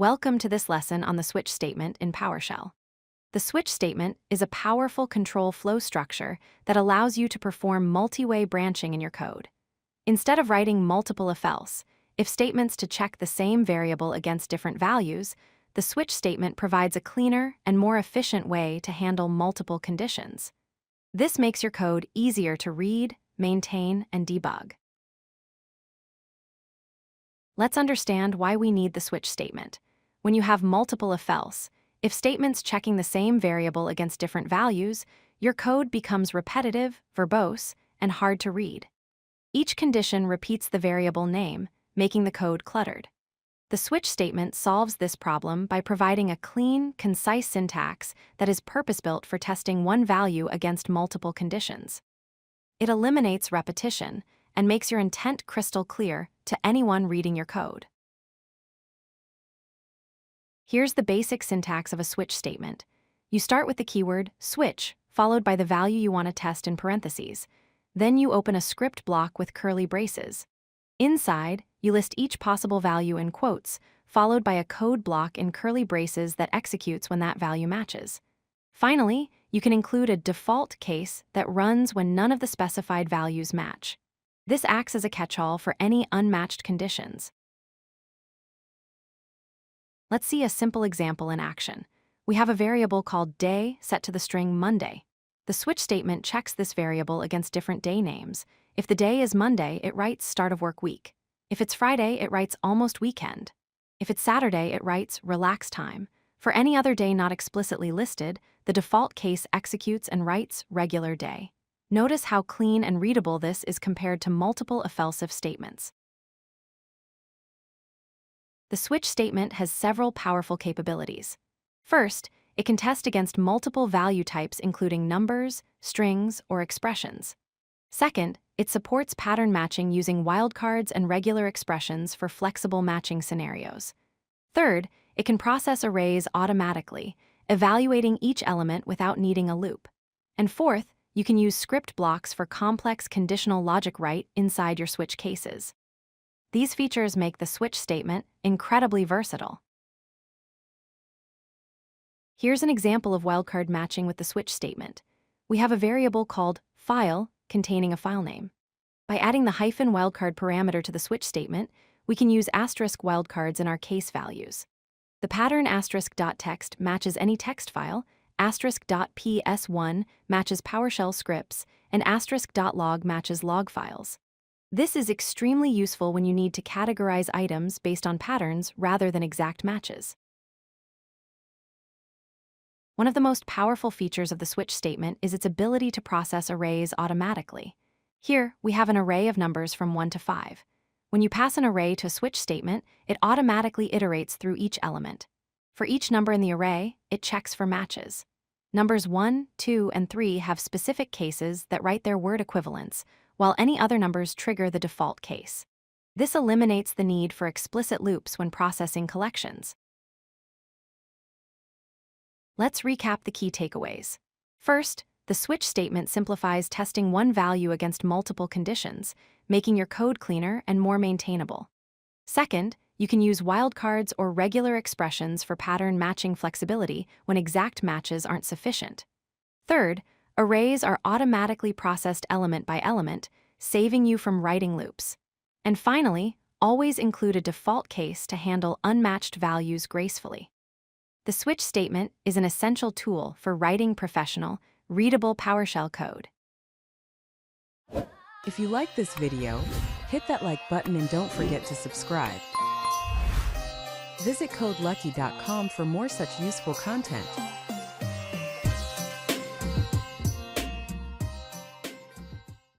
Welcome to this lesson on the switch statement in PowerShell. The switch statement is a powerful control flow structure that allows you to perform multi-way branching in your code. Instead of writing multiple if-else, if statements to check the same variable against different values, the switch statement provides a cleaner and more efficient way to handle multiple conditions. This makes your code easier to read, maintain, and debug. Let's understand why we need the switch statement. When you have multiple if-else, if statements checking the same variable against different values, your code becomes repetitive, verbose, and hard to read. Each condition repeats the variable name, making the code cluttered. The switch statement solves this problem by providing a clean, concise syntax that is purpose-built for testing one value against multiple conditions. It eliminates repetition and makes your intent crystal clear to anyone reading your code. Here's the basic syntax of a switch statement. You start with the keyword switch, followed by the value you want to test in parentheses. Then you open a script block with curly braces. Inside, you list each possible value in quotes, followed by a code block in curly braces that executes when that value matches. Finally, you can include a default case that runs when none of the specified values match. This acts as a catch-all for any unmatched conditions. Let's see a simple example in action. We have a variable called day set to the string Monday. The switch statement checks this variable against different day names. If the day is Monday, it writes start of work week. If it's Friday, it writes almost weekend. If it's Saturday, it writes relax time. For any other day not explicitly listed, the default case executes and writes regular day. Notice how clean and readable this is compared to multiple if-else statements. The switch statement has several powerful capabilities. First, it can test against multiple value types including numbers, strings, or expressions. Second, it supports pattern matching using wildcards and regular expressions for flexible matching scenarios. Third, it can process arrays automatically, evaluating each element without needing a loop. And fourth, you can use script blocks for complex conditional logic write inside your switch cases. These features make the switch statement incredibly versatile. Here's an example of wildcard matching with the switch statement. We have a variable called file containing a file name. By adding the -wildcard parameter to the switch statement, we can use asterisk wildcards in our case values. The pattern *.text matches any text file, *.ps1 matches PowerShell scripts, and *.log matches log files. This is extremely useful when you need to categorize items based on patterns rather than exact matches. One of the most powerful features of the switch statement is its ability to process arrays automatically. Here, we have an array of numbers from 1 to 5. When you pass an array to a switch statement, it automatically iterates through each element. For each number in the array, it checks for matches. Numbers 1, 2, and 3 have specific cases that write their word equivalents, while any other numbers trigger the default case. This eliminates the need for explicit loops when processing collections. Let's recap the key takeaways. First, the switch statement simplifies testing one value against multiple conditions, making your code cleaner and more maintainable. Second, you can use wildcards or regular expressions for pattern matching flexibility when exact matches aren't sufficient. Third, arrays are automatically processed element by element, saving you from writing loops. And finally, always include a default case to handle unmatched values gracefully. The switch statement is an essential tool for writing professional, readable PowerShell code. If you like this video, hit that like button and don't forget to subscribe. Visit codelucky.com for more such useful content.